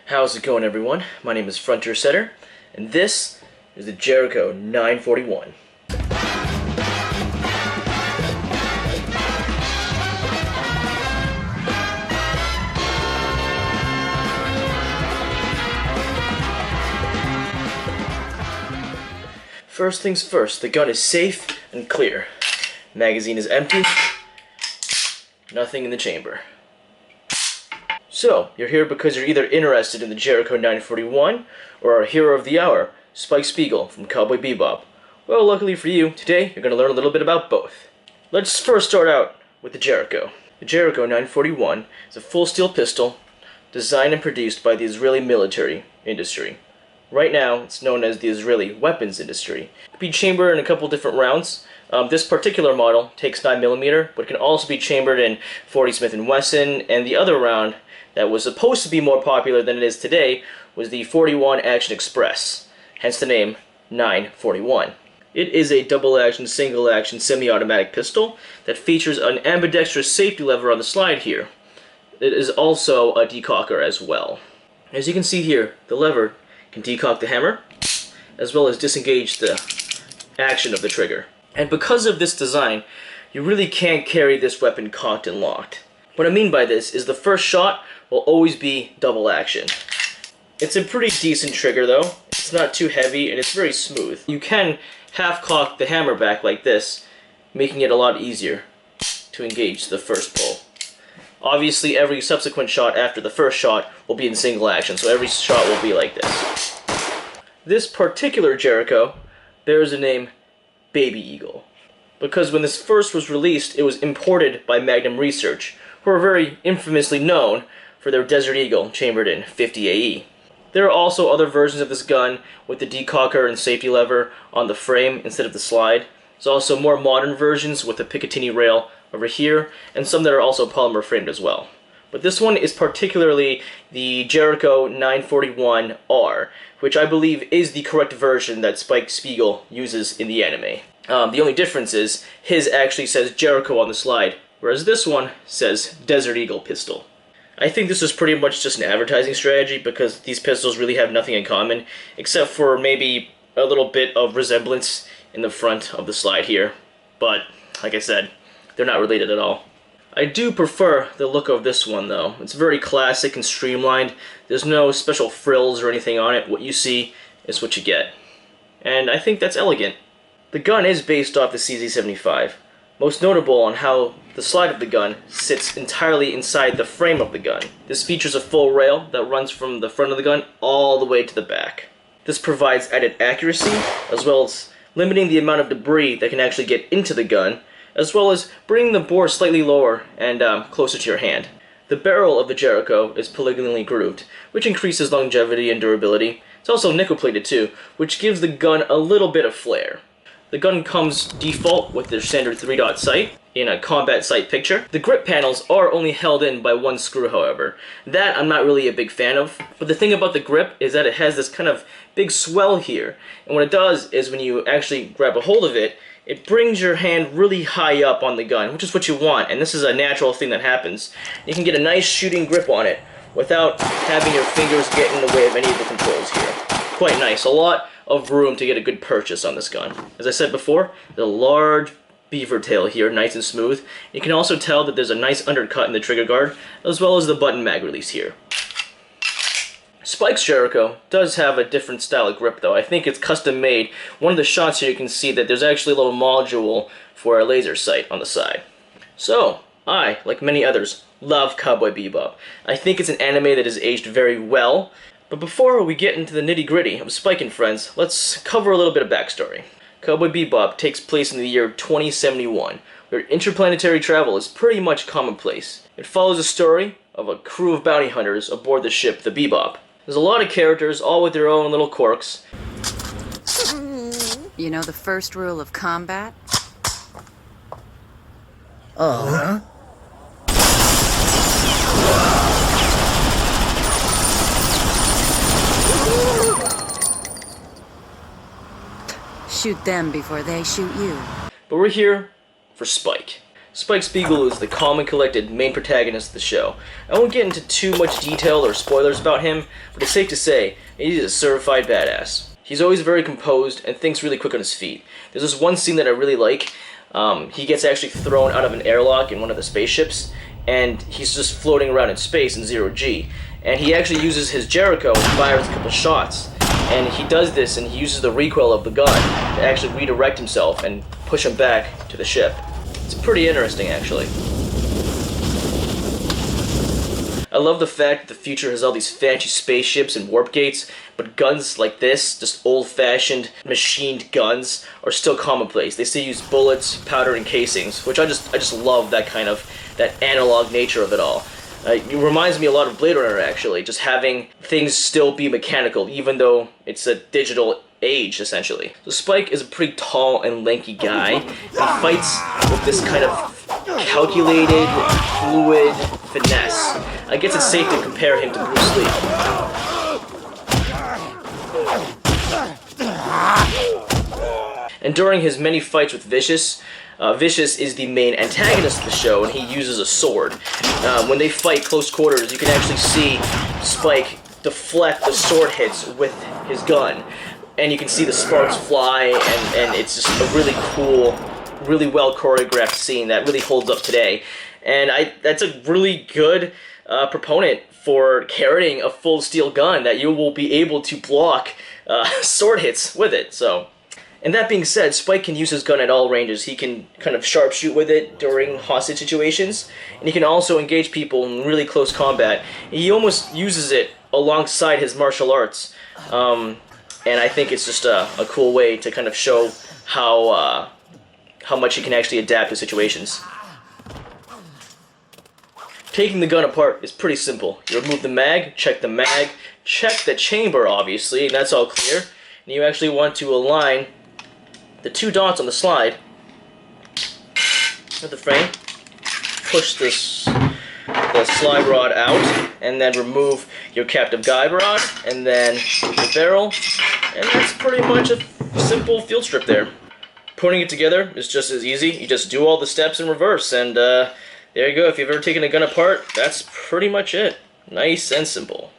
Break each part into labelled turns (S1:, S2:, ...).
S1: How's it going, everyone? My name is Frontier.setter, and this is the Jericho 941. First things first, the gun is safe and clear. Magazine is empty. Nothing in the chamber. So, you're here because you're either interested in the Jericho 941 or our hero of the hour, Spike Spiegel from Cowboy Bebop. Well, luckily for you, today you're going to learn a little bit about both. Let's first start out with the Jericho. The Jericho 941 is a full steel pistol designed and produced by the Israeli military industry. Right now, it's known as the Israeli weapons industry. It can be chambered in a couple different rounds. This particular model takes 9mm, but it can also be chambered in 40 Smith & Wesson, and the other round that was supposed to be more popular than it is today was the 41 Action Express, hence the name 941. It is a double-action, single-action, semi-automatic pistol that features an ambidextrous safety lever on the slide here. It is also a decocker as well. As you can see here, the lever can decock the hammer, as well as disengage the action of the trigger. And because of this design, you really can't carry this weapon cocked and locked. What I mean by this is the first shot will always be double action. It's a pretty decent trigger though. It's not too heavy and it's very smooth. You can half cock the hammer back like this, making it a lot easier to engage the first pull. Obviously, every subsequent shot after the first shot will be in single action, so every shot will be like this. This particular Jericho bears the name Baby Eagle, because when this first was released, it was imported by Magnum Research, who are very infamously known for their Desert Eagle chambered in 50 AE. There are also other versions of this gun with the decocker and safety lever on the frame instead of the slide. There's also more modern versions with the Picatinny rail over here, and some that are also polymer framed as well. But this one is particularly the Jericho 941R, which I believe is the correct version that Spike Spiegel uses in the anime. The only difference is his actually says Jericho on the slide, whereas this one says Desert Eagle pistol. I think this is pretty much just an advertising strategy because these pistols really have nothing in common, except for maybe a little bit of resemblance in the front of the slide here. But, like I said, they're not related at all. I do prefer the look of this one though. It's very classic and streamlined. There's no special frills or anything on it. What you see is what you get. And I think that's elegant. The gun is based off the CZ75. Most notable on how the slide of the gun sits entirely inside the frame of the gun. This features a full rail that runs from the front of the gun all the way to the back. This provides added accuracy, as well as limiting the amount of debris that can actually get into the gun, as well as bringing the bore slightly lower and closer to your hand. The barrel of the Jericho is polygonally grooved, which increases longevity and durability. It's also nickel-plated too, which gives the gun a little bit of flair. The gun comes default with their standard 3-dot sight in a combat sight picture. The grip panels are only held in by one screw, however. That I'm not really a big fan of, but the thing about the grip is that it has this kind of big swell here, and what it does is when you actually grab a hold of it, it brings your hand really high up on the gun, which is what you want, and this is a natural thing that happens. You can get a nice shooting grip on it without having your fingers get in the way of any of the controls here. Quite nice. A lot of room to get a good purchase on this gun. As I said before, there's a large beaver tail here, nice and smooth. You can also tell that there's a nice undercut in the trigger guard, as well as the button mag release here. Spike's Jericho does have a different style of grip though. I think it's custom made. One of the shots here you can see that there's actually a little module for a laser sight on the side. So, I, like many others, love Cowboy Bebop. I think it's an anime that has aged very well. But before we get into the nitty-gritty of Spike and Friends, let's cover a little bit of backstory. Cowboy Bebop takes place in the year 2071, where interplanetary travel is pretty much commonplace. It follows a story of a crew of bounty hunters aboard the ship, the Bebop. There's a lot of characters, all with their own little quirks.
S2: You know the first rule of combat?
S3: Uh-huh.
S2: Shoot them before they shoot you.
S1: But we're here for Spike. Spike Spiegel is the calm and collected main protagonist of the show. I won't get into too much detail or spoilers about him, but it's safe to say he's a certified badass. He's always very composed and thinks really quick on his feet. There's this one scene that I really like. He gets actually thrown out of an airlock in one of the spaceships, and he's just floating around in space in 0G. And he actually uses his Jericho and fires a couple shots. And he does this, and he uses the recoil of the gun to actually redirect himself and push him back to the ship. It's pretty interesting, actually. I love the fact that the future has all these fancy spaceships and warp gates, but guns like this, just old-fashioned machined guns, are still commonplace. They still use bullets, powder, and casings, which I just love that kind of, that analog nature of it all. It reminds me a lot of Blade Runner, actually, just having things still be mechanical, even though it's a digital age, essentially. So Spike is a pretty tall and lanky guy. He fights with this kind of calculated, fluid finesse. I guess it's safe to compare him to Bruce Lee. And during his many fights with Vicious, Vicious is the main antagonist of the show, and he uses a sword. When they fight close quarters, you can actually see Spike deflect the sword hits with his gun. And you can see the sparks fly, and it's just a really cool, really well choreographed scene that really holds up today. And that's a really good proponent for carrying a full steel gun, that you will be able to block sword hits with it. So, and that being said, Spike can use his gun at all ranges. He can kind of sharpshoot with it during hostage situations, and he can also engage people in really close combat. He almost uses it alongside his martial arts. And I think it's just a cool way to kind of show how much he can actually adapt to situations. Taking the gun apart is pretty simple. You remove the mag, check the chamber, obviously, and that's all clear. And you actually want to align the two dots on the slide with the frame. Push the slide rod out, and then remove your captive guide rod, and then the barrel. And that's pretty much a simple field strip there. Putting it together is just as easy. You just do all the steps in reverse, and there you go. If you've ever taken a gun apart, that's pretty much it. Nice and simple.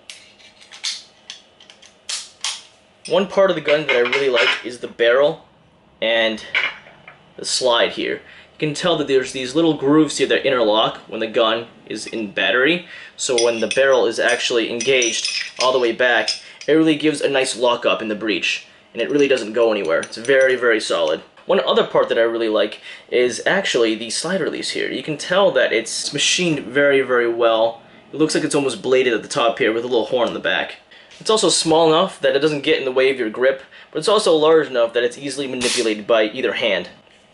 S1: One part of the gun that I really like is the barrel and the slide here. You can tell that there's these little grooves here that interlock when the gun is in battery. So when the barrel is actually engaged all the way back, it really gives a nice lockup in the breech, and it really doesn't go anywhere. It's very, very solid. One other part that I really like is actually the slide release here. You can tell that it's machined very, very well. It looks like it's almost bladed at the top here with a little horn on the back. It's also small enough that it doesn't get in the way of your grip, but it's also large enough that it's easily manipulated by either hand.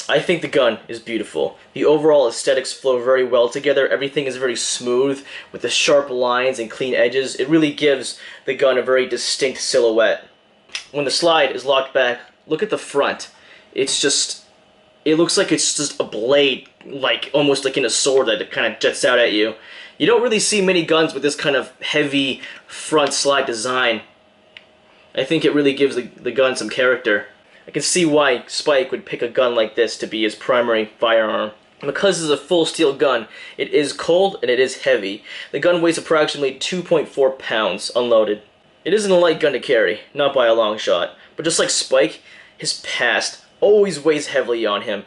S1: I think the gun is beautiful. The overall aesthetics flow very well together. Everything is very smooth with the sharp lines and clean edges. It really gives the gun a very distinct silhouette. When the slide is locked back, look at the front. It's just, it looks like it's just a blade, like almost like in a sword that kind of jets out at you. You don't really see many guns with this kind of heavy front slide design. I think it really gives the gun some character. I can see why Spike would pick a gun like this to be his primary firearm. Because it's a full steel gun, it is cold and it is heavy. The gun weighs approximately 2.4 pounds unloaded. It isn't a light gun to carry, not by a long shot. But just like Spike, his past always weighs heavily on him.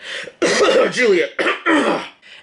S1: Julia!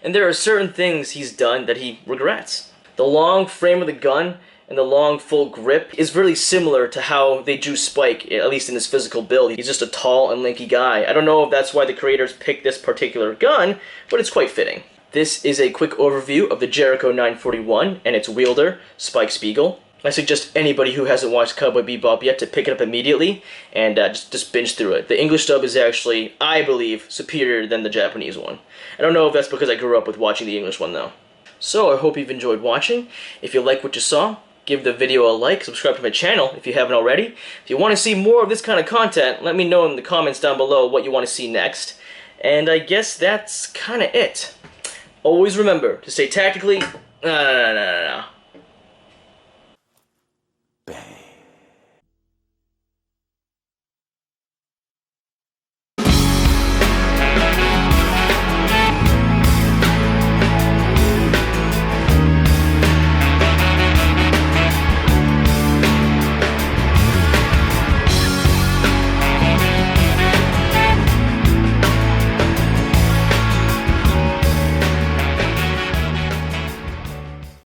S1: And there are certain things he's done that he regrets. The long frame of the gun and the long full grip is really similar to how they drew Spike, at least in his physical build. He's just a tall and lanky guy. I don't know if that's why the creators picked this particular gun, but it's quite fitting. This is a quick overview of the Jericho 941 and its wielder, Spike Spiegel. I suggest anybody who hasn't watched Cowboy Bebop yet to pick it up immediately and just binge through it. The English dub is actually, I believe, superior than the Japanese one. I don't know if that's because I grew up with watching the English one though. So I hope you've enjoyed watching. If you like what you saw, give the video a like, subscribe to my channel if you haven't already. If you want to see more of this kind of content, let me know in the comments down below what you want to see next. And I guess that's kind of it. Always remember to stay tactically... No.